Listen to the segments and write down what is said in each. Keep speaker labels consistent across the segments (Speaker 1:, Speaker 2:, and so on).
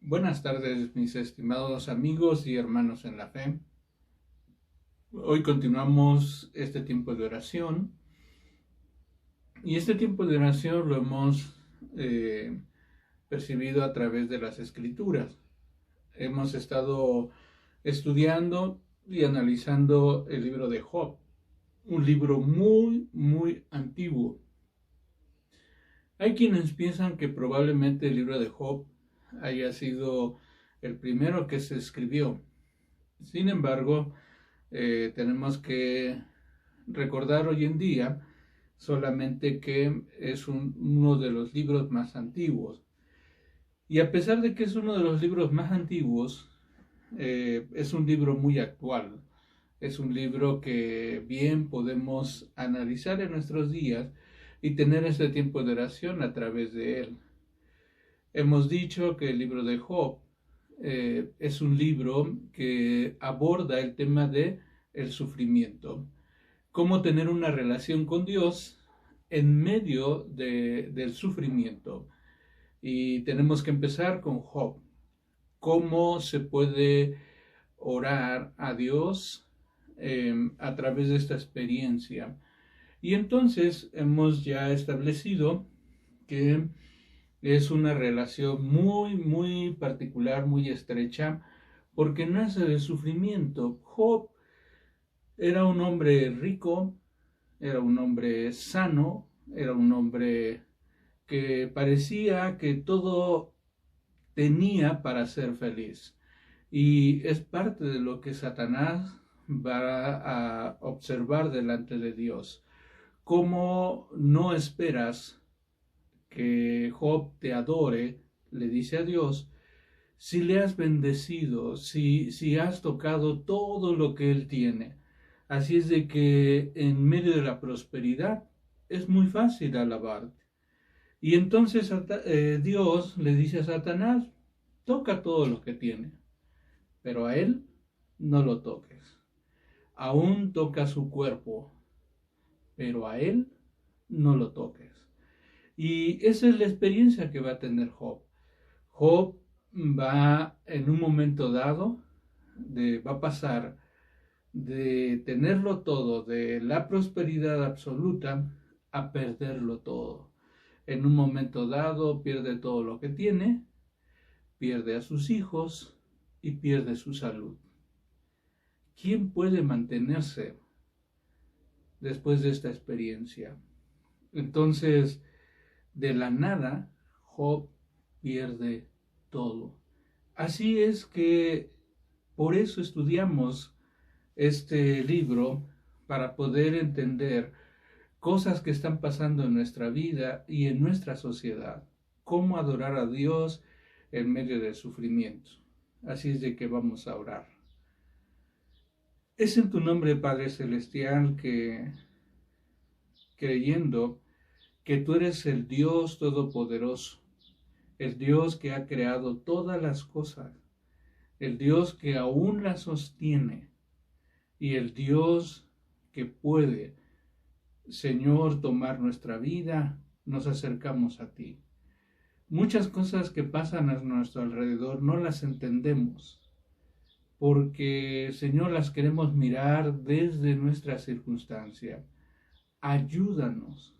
Speaker 1: Buenas tardes, mis estimados amigos y hermanos en la fe. Hoy continuamos este tiempo de oración y este tiempo de oración lo hemos percibido a través de las escrituras. Hemos estado estudiando y analizando el libro de Job, un libro muy antiguo. Hay quienes piensan que probablemente el libro de Job haya sido el primero que se escribió. Sin embargo, tenemos que recordar hoy en día solamente que es uno de los libros más antiguos. Y a pesar de que es uno de los libros más antiguos, es un libro muy actual. Es un libro que bien podemos analizar en nuestros días y tener este tiempo de oración a través de él. Hemos dicho que el libro de Job es un libro que aborda el tema de el sufrimiento, cómo tener una relación con Dios en medio del sufrimiento. Y tenemos que empezar con Job, cómo se puede orar a Dios a través de esta experiencia. Y entonces hemos ya establecido que es una relación muy particular, muy estrecha, porque nace del sufrimiento. Job era un hombre rico, era un hombre sano, era un hombre que parecía que todo tenía para ser feliz. Y es parte de lo que Satanás va a observar delante de Dios. ¿Cómo no esperas que Job te adore? Le dice a Dios, si le has bendecido, si has tocado todo lo que él tiene. Así es de que en medio de la prosperidad es muy fácil alabarte. Y entonces Dios le dice a Satanás, toca todo lo que tiene, pero a él no lo toques. Aún toca su cuerpo, pero a él no lo toques. Y esa es la experiencia que va a tener Job. Job va en un momento dado, va a pasar de tenerlo todo, de la prosperidad absoluta, a perderlo todo. En un momento dado pierde todo lo que tiene, pierde a sus hijos y pierde su salud. ¿Quién puede mantenerse después de esta experiencia? Entonces, de la nada, Job pierde todo. Así es que por eso estudiamos este libro, para poder entender cosas que están pasando en nuestra vida y en nuestra sociedad. Cómo adorar a Dios en medio del sufrimiento. Así es de que vamos a orar. Es en tu nombre, Padre Celestial, que creyendo que tú eres el Dios Todopoderoso, el Dios que ha creado todas las cosas, el Dios que aún las sostiene y el Dios que puede, Señor, tomar nuestra vida, nos acercamos a ti. Muchas cosas que pasan a nuestro alrededor no las entendemos, porque, Señor, las queremos mirar desde nuestra circunstancia. Ayúdanos,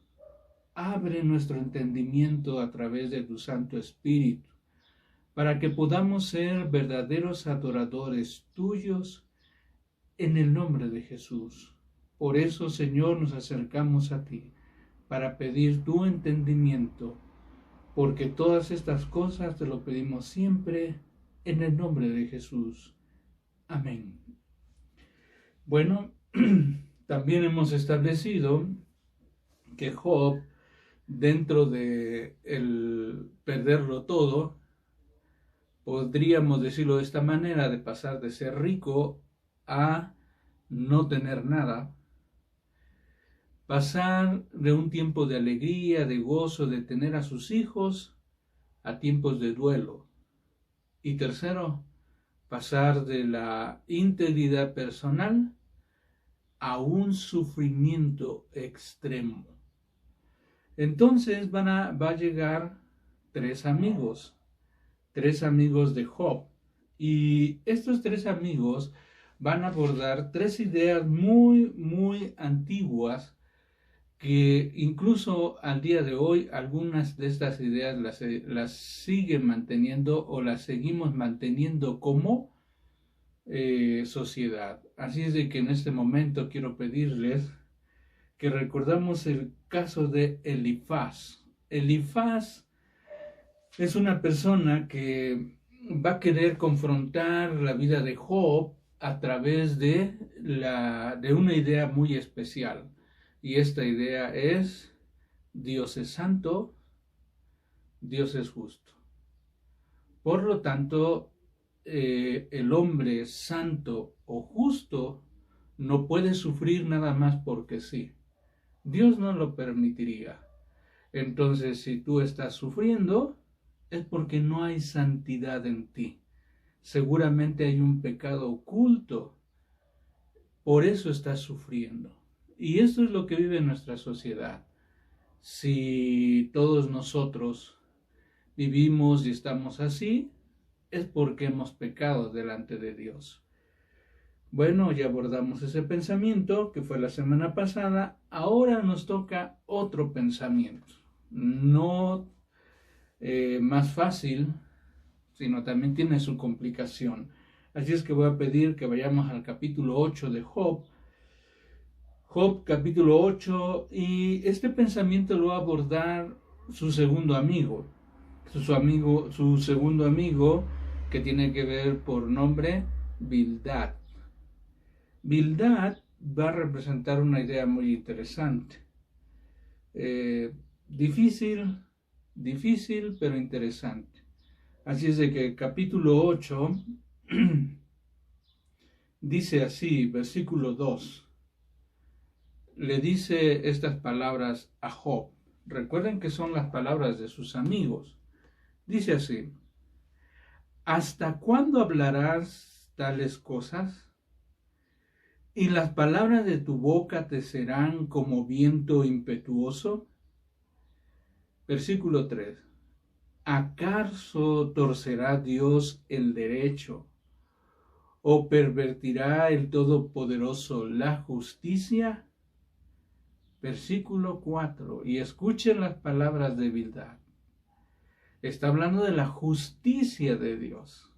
Speaker 1: abre nuestro entendimiento a través de tu Santo Espíritu, para que podamos ser verdaderos adoradores tuyos en el nombre de Jesús. Por eso, Señor, nos acercamos a ti, para pedir tu entendimiento, porque todas estas cosas te lo pedimos siempre en el nombre de Jesús. Amén. Bueno, también hemos establecido que Job, dentro de el perderlo todo, podríamos decirlo de esta manera, de pasar de ser rico a no tener nada, pasar de un tiempo de alegría, de gozo, de tener a sus hijos, a tiempos de duelo. Y tercero, pasar de la integridad personal a un sufrimiento extremo. Entonces va a llegar tres amigos, tres amigos de Job. Y estos tres amigos van a abordar tres ideas muy, muy antiguas que incluso al día de hoy algunas de estas ideas las siguen manteniendo o las seguimos manteniendo como sociedad. Así es de que en este momento quiero pedirles que recordamos el caso de Elifaz. Elifaz es una persona que va a querer confrontar la vida de Job a través de una idea muy especial. Y esta idea es: Dios es santo, Dios es justo. Por lo tanto, el hombre santo o justo no puede sufrir nada más porque sí. Dios no lo permitiría. Entonces, si tú estás sufriendo, es porque no hay santidad en ti. Seguramente hay un pecado oculto. Por eso estás sufriendo. Y esto es lo que vive nuestra sociedad. Si todos nosotros vivimos y estamos así, es porque hemos pecado delante de Dios. Bueno, ya abordamos ese pensamiento que fue la semana pasada. Ahora nos toca otro pensamiento. No más fácil, sino también tiene su complicación. Así es que voy a pedir que vayamos al capítulo 8 de Job. Job capítulo 8, y este pensamiento lo va a abordar su segundo amigo. Su segundo amigo, que tiene que ver por nombre Bildad. Bildad va a representar una idea muy interesante. Difícil, pero interesante. Así es de que el capítulo 8 dice así, versículo 2. Le dice estas palabras a Job. Recuerden que son las palabras de sus amigos. Dice así: ¿hasta cuándo hablarás tales cosas? ¿Y las palabras de tu boca te serán como viento impetuoso? Versículo 3. ¿Acaso torcerá Dios el derecho? ¿O pervertirá el Todopoderoso la justicia? Versículo 4. Y escuchen las palabras de Bildad. Está hablando de la justicia de Dios,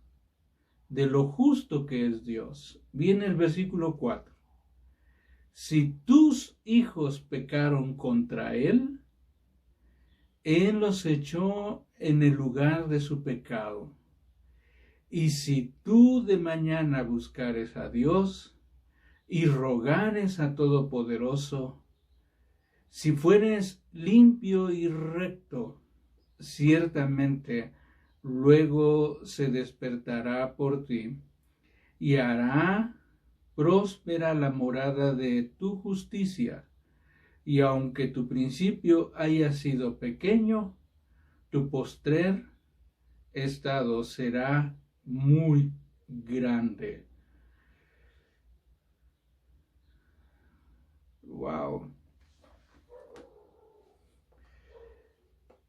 Speaker 1: de lo justo que es Dios. Viene el versículo 4. Si tus hijos pecaron contra Él los echó en el lugar de su pecado. Y si tú de mañana buscares a Dios y rogares a Todopoderoso, si fueres limpio y recto, ciertamente luego se despertará por ti y hará próspera la morada de tu justicia. Y aunque tu principio haya sido pequeño, tu postrer estado será muy grande. Wow.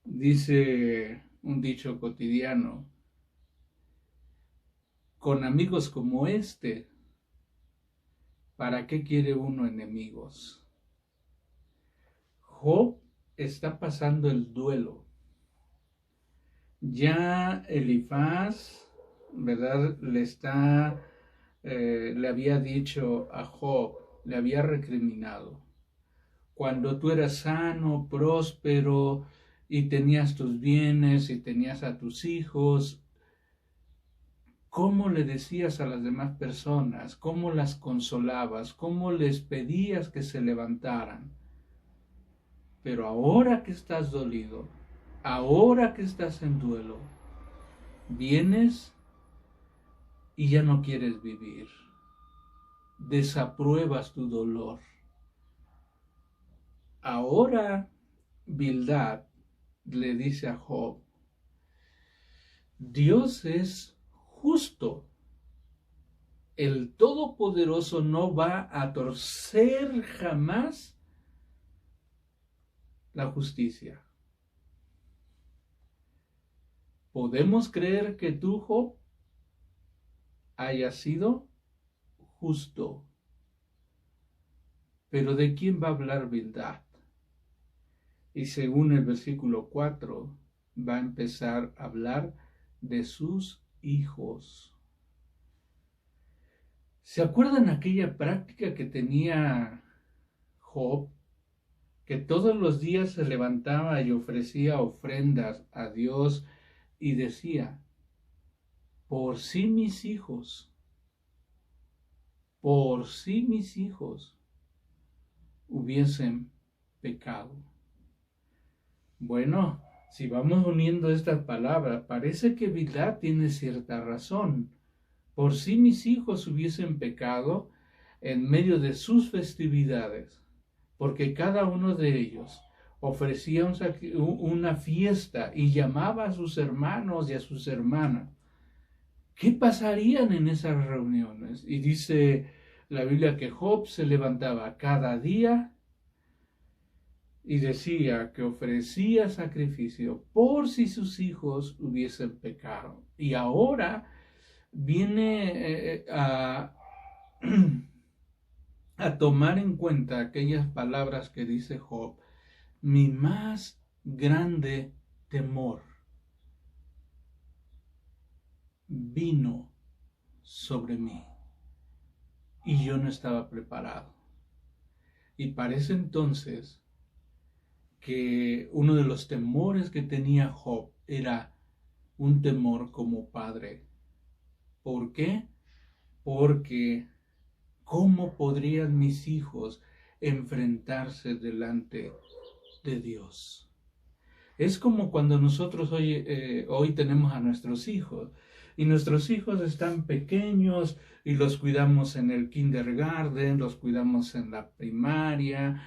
Speaker 1: Dice un dicho cotidiano: con amigos como este, ¿para qué quiere uno enemigos? Job está pasando el duelo. Ya Elifaz, ¿verdad? Le había dicho a Job, le había recriminado: cuando tú eras sano, próspero, y tenías tus bienes y tenías a tus hijos, ¿cómo le decías a las demás personas? ¿Cómo las consolabas? ¿Cómo les pedías que se levantaran? Pero ahora que estás dolido, ahora que estás en duelo, vienes y ya no quieres vivir. Desapruebas tu dolor. Ahora Bildad le dice a Job: Dios es justo. El Todopoderoso no va a torcer jamás la justicia. podemos creer que tú, Job, hayas sido justo. Pero ¿de quién va a hablar Bildad? Y según el versículo 4, va a empezar a hablar de sus hijos. ¿Se acuerdan aquella práctica que tenía Job? Que todos los días se levantaba y ofrecía ofrendas a Dios y decía, por si mis hijos hubiesen pecado. Bueno, si vamos uniendo estas palabras, parece que Bildad tiene cierta razón. Por si mis hijos hubiesen pecado en medio de sus festividades, porque cada uno de ellos ofrecía una fiesta y llamaba a sus hermanos y a sus hermanas. ¿Qué pasarían en esas reuniones? Y dice la Biblia que Job se levantaba cada día y decía que ofrecía sacrificio por si sus hijos hubiesen pecado. Y ahora viene a tomar en cuenta aquellas palabras que dice Job, mi más grande temor vino sobre mí y yo no estaba preparado. Y parece entonces que uno de los temores que tenía Job era un temor como padre. ¿Por qué? Porque ¿cómo podrían mis hijos enfrentarse delante de Dios? Es como cuando nosotros hoy tenemos a nuestros hijos y nuestros hijos están pequeños y los cuidamos en el kindergarten, los cuidamos en la primaria,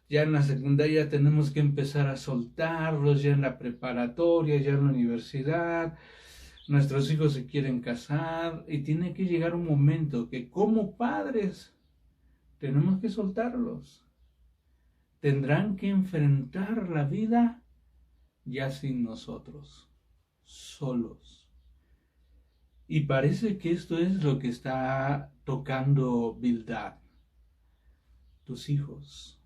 Speaker 1: ya en la secundaria tenemos que empezar a soltarlos, ya en la preparatoria, ya en la universidad. Nuestros hijos se quieren casar y tiene que llegar un momento que como padres tenemos que soltarlos. Tendrán que enfrentar la vida ya sin nosotros, solos. Y parece que esto es lo que está tocando Bildad. Tus hijos.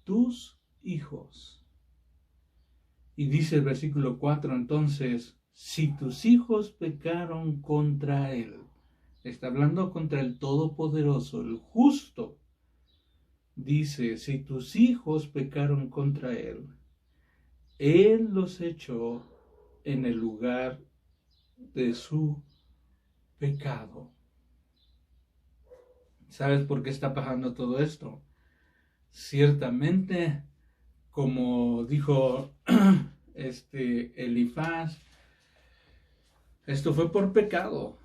Speaker 1: Tus hijos. Y dice el versículo 4, entonces, si tus hijos pecaron contra él, está hablando contra el Todopoderoso, el justo, dice, si tus hijos pecaron contra él los echó en el lugar de su pecado. ¿Sabes por qué está pasando todo esto? Ciertamente, como dijo Elifaz, esto fue por pecado.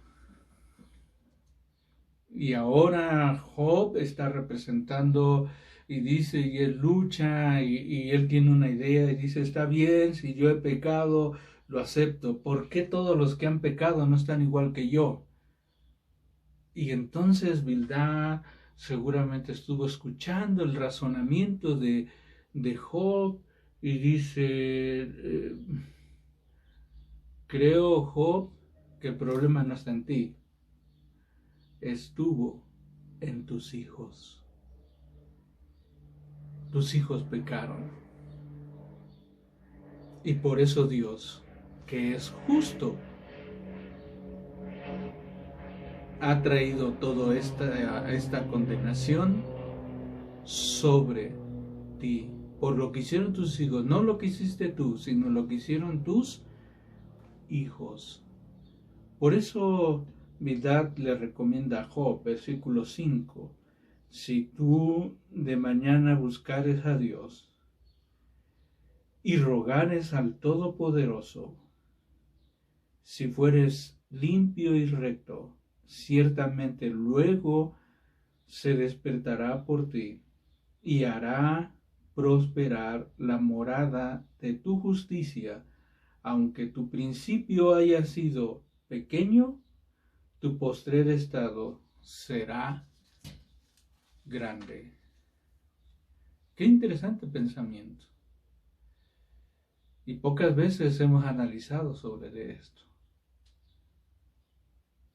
Speaker 1: Y ahora Job está representando y dice, y él lucha y él tiene una idea y dice, está bien, si yo he pecado, lo acepto. ¿Por qué todos los que han pecado no están igual que yo? Y entonces Bildad seguramente estuvo escuchando el razonamiento de Job y dice, creo, Job, que el problema no está en ti, estuvo en tus hijos. Tus hijos pecaron. Y por eso Dios, que es justo, ha traído toda esta condenación sobre ti. Por lo que hicieron tus hijos, no lo que hiciste tú, sino lo que hicieron tus hijos. Por eso Bildad le recomienda a Job, versículo 5, si tú de mañana buscares a Dios y rogares al Todopoderoso, si fueres limpio y recto, ciertamente luego se despertará por ti y hará prosperar la morada de tu justicia, aunque tu principio haya sido pequeño, tu postrer estado será grande. Qué interesante pensamiento. Y pocas veces hemos analizado sobre esto.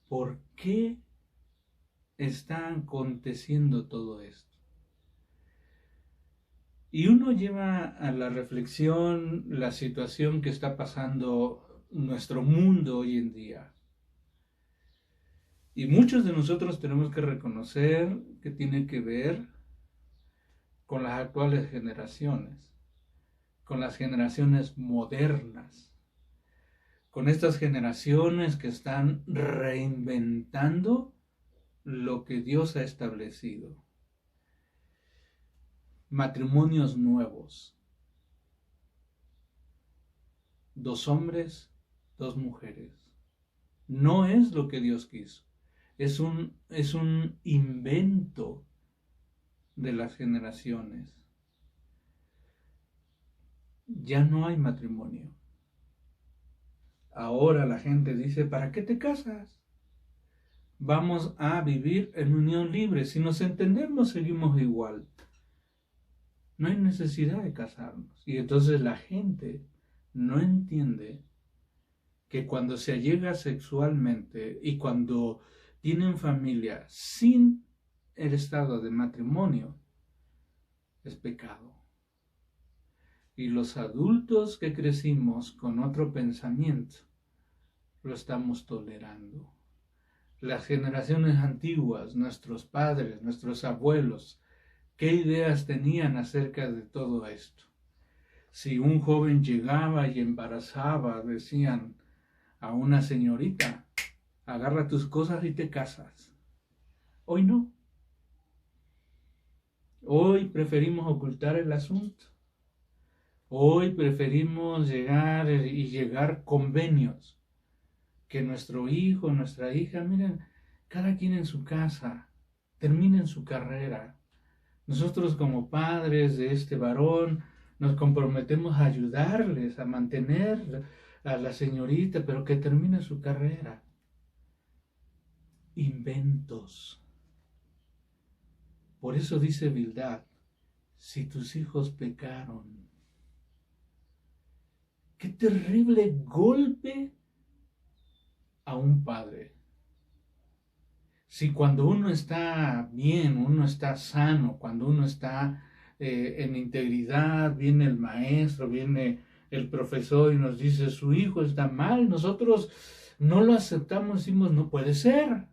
Speaker 1: ¿Por qué está aconteciendo todo esto? Y uno lleva a la reflexión la situación que está pasando nuestro mundo hoy en día. Y muchos de nosotros tenemos que reconocer que tiene que ver con las actuales generaciones, con las generaciones modernas, con estas generaciones que están reinventando lo que Dios ha establecido. Matrimonios nuevos. 2 hombres, 2 mujeres. No es lo que Dios quiso. Es un invento de las generaciones. Ya no hay matrimonio. Ahora la gente dice, ¿para qué te casas? Vamos a vivir en unión libre. Si nos entendemos, seguimos igual. No hay necesidad de casarnos. Y entonces la gente no entiende que cuando se allega sexualmente y cuando tienen familia sin el estado de matrimonio, es pecado. Y los adultos que crecimos con otro pensamiento, lo estamos tolerando. Las generaciones antiguas, nuestros padres, nuestros abuelos, ¿qué ideas tenían acerca de todo esto? Si un joven llegaba y embarazaba, decían a una señorita, agarra tus cosas y te casas. Hoy no. Hoy preferimos ocultar el asunto. Hoy preferimos llegar convenios. Que nuestro hijo, nuestra hija, miren, cada quien en su casa, terminen su carrera. Nosotros como padres de este varón nos comprometemos a ayudarles a mantener a la señorita, pero que termine su carrera. Inventos. Por eso dice Bildad, si tus hijos pecaron, qué terrible golpe a un padre. Si cuando uno está bien, uno está sano, cuando uno está en integridad, viene el maestro, viene el profesor y nos dice, su hijo está mal, nosotros no lo aceptamos, decimos, no puede ser,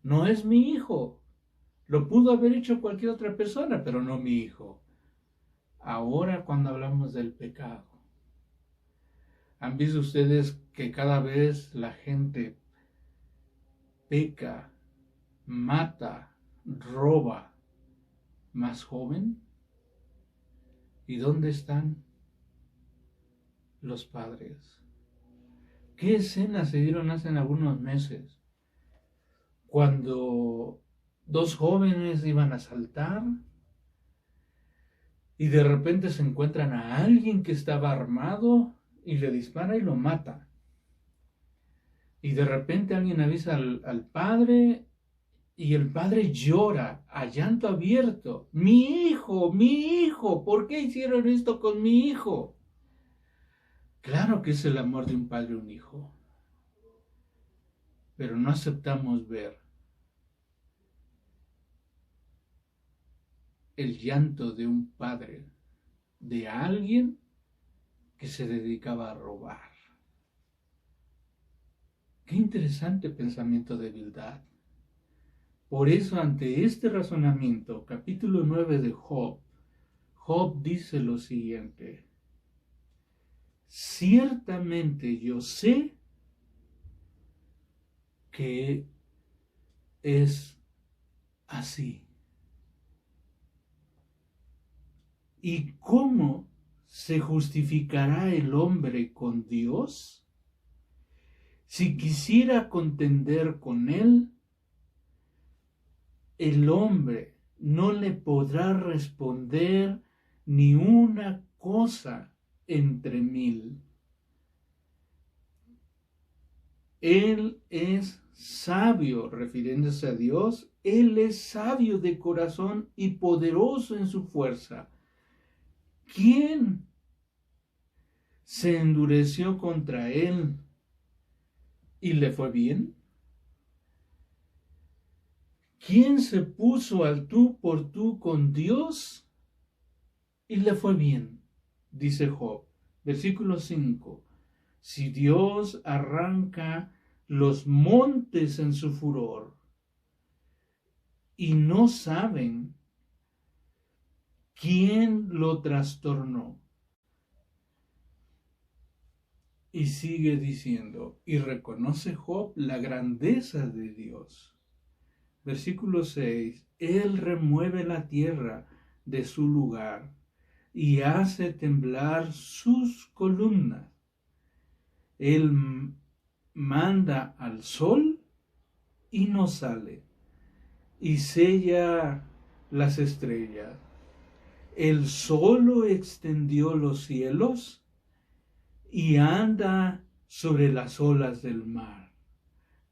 Speaker 1: no es mi hijo. Lo pudo haber hecho cualquier otra persona, pero no mi hijo. Ahora cuando hablamos del pecado, ¿han visto ustedes que cada vez la gente peca, mata, roba más joven? ¿Y dónde están los padres? ¿Qué escenas se dieron hace algunos meses? Cuando 2 jóvenes iban a asaltar y de repente se encuentran a alguien que estaba armado y le dispara y lo mata. Y de repente alguien avisa al padre y el padre llora a llanto abierto. Mi hijo, ¿por qué hicieron esto con mi hijo? Claro que es el amor de un padre a un hijo, pero no aceptamos ver el llanto de un padre, de alguien que se dedicaba a robar. Qué interesante pensamiento de Bildad. Por eso, ante este razonamiento, capítulo 9 de Job, Job dice lo siguiente: ciertamente yo sé que es así. ¿Y cómo se justificará el hombre con Dios? Si quisiera contender con él, el hombre no le podrá responder ni una cosa entre 1000. Él es sabio, refiriéndose a Dios, él es sabio de corazón y poderoso en su fuerza. ¿Quién se endureció contra él y le fue bien. ¿Quién se puso al tú por tú con Dios y le fue bien? Dice Job, versículo 5. Si Dios arranca los montes en su furor y no saben quién lo trastornó. Y sigue diciendo, y reconoce Job la grandeza de Dios. Versículo 6, Él remueve la tierra de su lugar y hace temblar sus columnas. Él manda al sol y no sale, y sella las estrellas. Él solo extendió los cielos y anda sobre las olas del mar.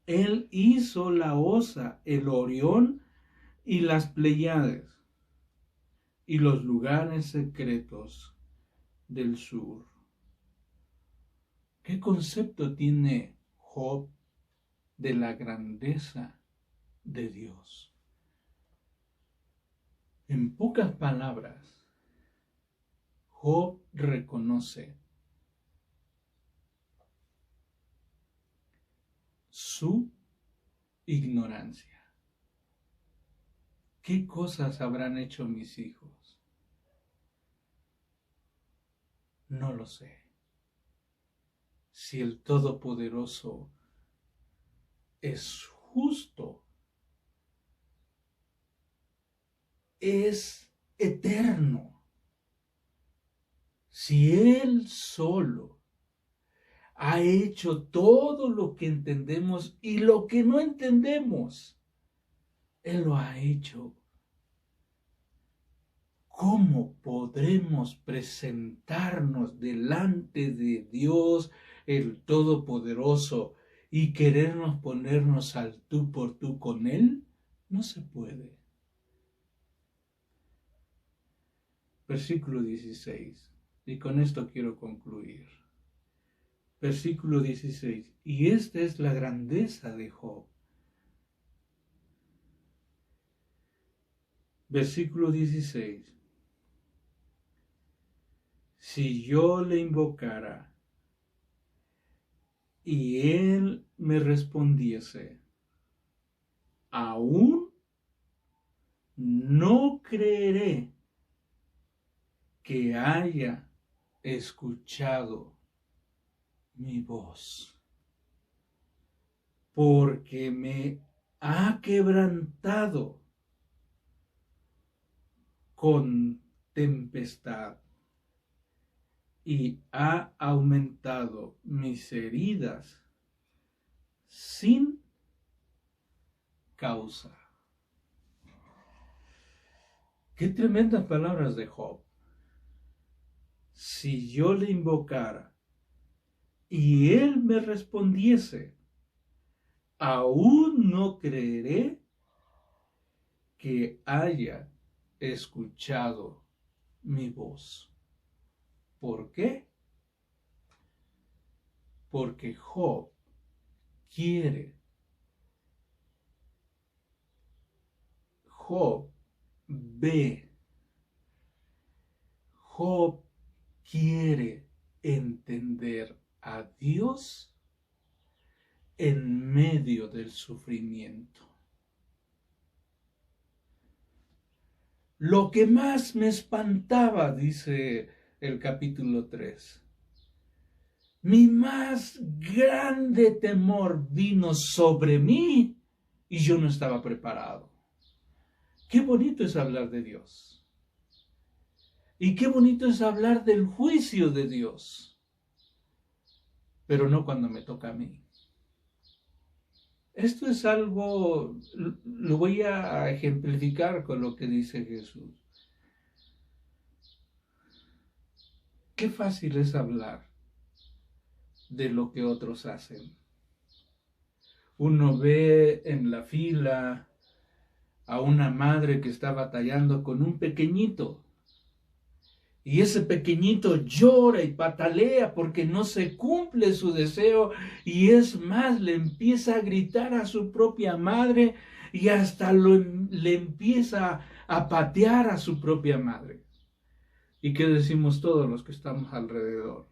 Speaker 1: Él hizo la Osa, el Orión y las Pleiades y los lugares secretos del sur. ¿Qué concepto tiene Job de la grandeza de Dios? En pocas palabras, Job reconoce su ignorancia. ¿Qué cosas habrán hecho mis hijos? No lo sé. Si el Todopoderoso es justo, es eterno, si Él solo ha hecho todo lo que entendemos y lo que no entendemos, Él lo ha hecho. ¿Cómo podremos presentarnos delante de Dios, el Todopoderoso, y querernos ponernos al tú por tú con Él? No se puede. Versículo 16. Y con esto quiero concluir. Versículo 16. Y esta es la grandeza de Job. Versículo 16. Si yo le invocara y él me respondiese, aún no creeré que haya escuchado mi voz, porque me ha quebrantado con tempestad y ha aumentado mis heridas sin causa. Qué tremendas palabras de Job. Si yo le invocara y él me respondiese, aún no creeré que haya escuchado mi voz. ¿Por qué? Porque Job quiere. Job ve. Job quiere entender a Dios en medio del sufrimiento. Lo que más me espantaba, dice el capítulo 3, mi más grande temor vino sobre mí y yo no estaba preparado. Qué bonito es hablar de Dios. Y qué bonito es hablar del juicio de Dios. Pero no cuando me toca a mí. Esto es algo, lo voy a ejemplificar con lo que dice Jesús. Qué fácil es hablar de lo que otros hacen. Uno ve en la fila a una madre que está batallando con un pequeñito Y ese pequeñito llora y patalea porque no se cumple su deseo, y es más, le empieza a gritar a su propia madre y hasta le empieza a patear a su propia madre. ¿Y qué decimos todos los que estamos alrededor?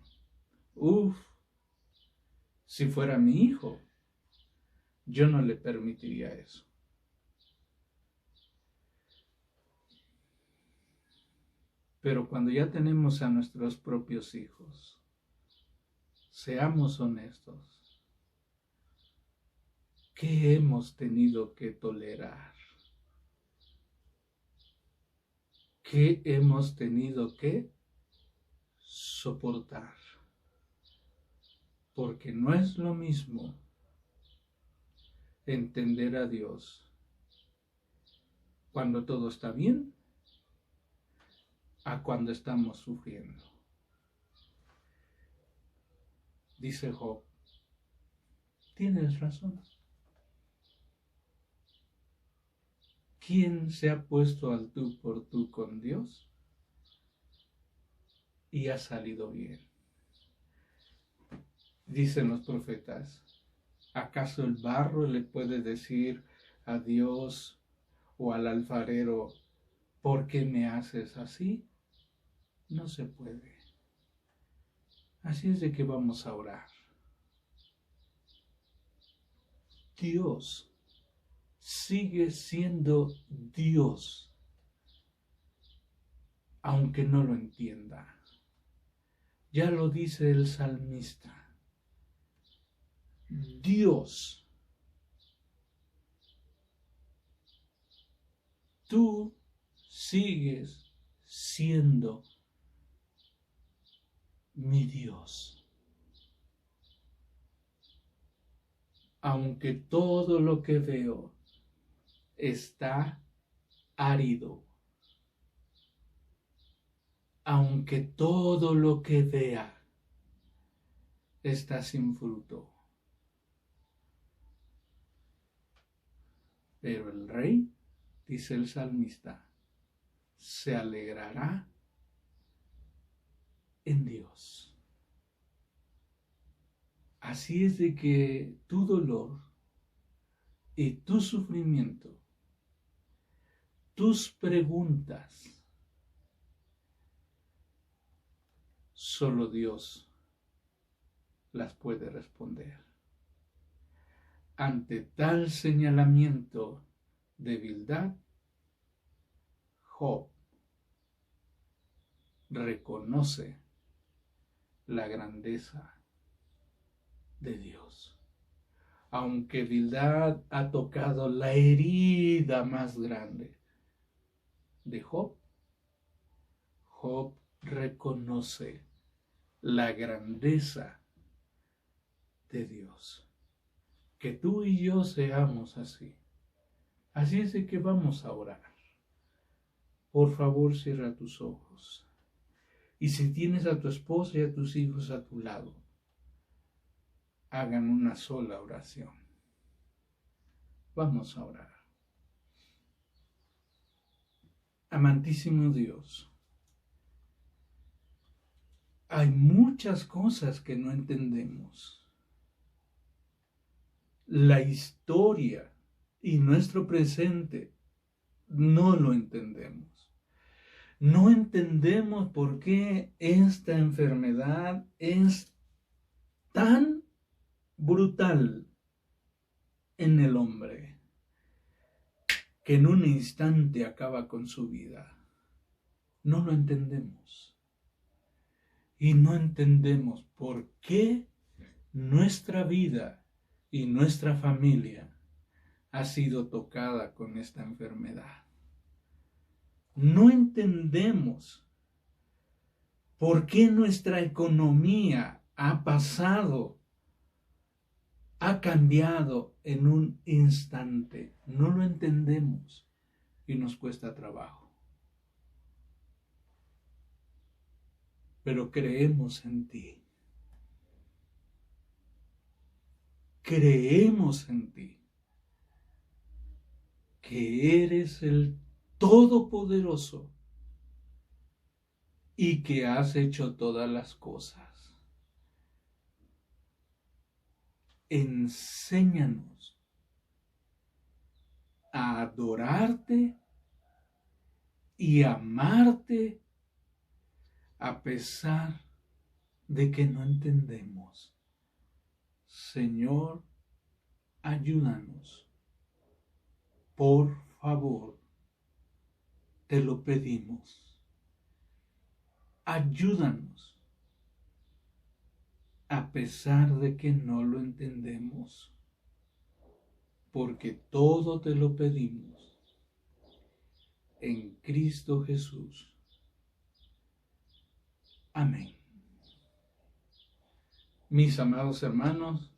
Speaker 1: Uf, si fuera mi hijo, yo no le permitiría eso. Pero cuando ya tenemos a nuestros propios hijos, seamos honestos, ¿qué hemos tenido que tolerar? ¿Qué hemos tenido que soportar? Porque no es lo mismo entender a Dios cuando todo está bien a cuando estamos sufriendo. Dice Job, tienes razón. ¿Quién se ha puesto al tú por tú con Dios y ha salido bien? Dicen los profetas, ¿acaso el barro le puede decir a Dios o al alfarero, ¿por qué me haces así? No se puede. Así es de que vamos a orar. Dios sigue siendo Dios, aunque no lo entienda. Ya lo dice el salmista. Dios, tú sigues siendo mi Dios. Aunque todo lo que veo está árido, aunque todo lo que vea está sin fruto, pero el rey, dice el salmista, se alegrará en Dios. Así es de que tu dolor y tu sufrimiento, tus preguntas, solo Dios las puede responder. Ante tal señalamiento de Bildad, Job reconoce la grandeza de Dios. Aunque Bildad ha tocado la herida más grande de Job, Job reconoce la grandeza de Dios. Que tú y yo seamos así. Así es de que vamos a orar. Por favor, cierra tus ojos. Y si tienes a tu esposa y a tus hijos a tu lado, hagan una sola oración. Vamos a orar. Amantísimo Dios, hay muchas cosas que no entendemos. La historia y nuestro presente no lo entendemos. No entendemos por qué esta enfermedad es tan brutal en el hombre que en un instante acaba con su vida. No lo entendemos. Y no entendemos por qué nuestra vida y nuestra familia ha sido tocada con esta enfermedad. No entendemos por qué nuestra economía ha pasado, ha cambiado en un instante. No lo entendemos y nos cuesta trabajo. Pero creemos en ti. Creemos en ti. Que eres el Todopoderoso y que has hecho todas las cosas. Enséñanos a adorarte y amarte a pesar de que no entendemos. Señor, ayúdanos. Por favor, te lo pedimos. Ayúdanos a pesar de que no lo entendemos, porque todo te lo pedimos en Cristo Jesús. Amén. Mis amados hermanos,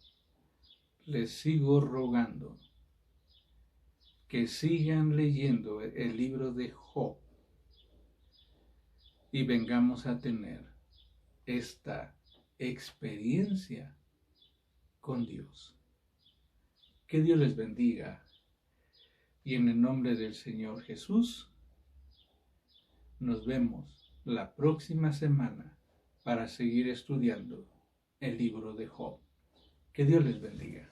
Speaker 1: les sigo rogando que sigan leyendo el libro de Job y vengamos a tener esta experiencia con Dios. Que Dios les bendiga y en el nombre del Señor Jesús nos vemos la próxima semana para seguir estudiando el libro de Job. Que Dios les bendiga.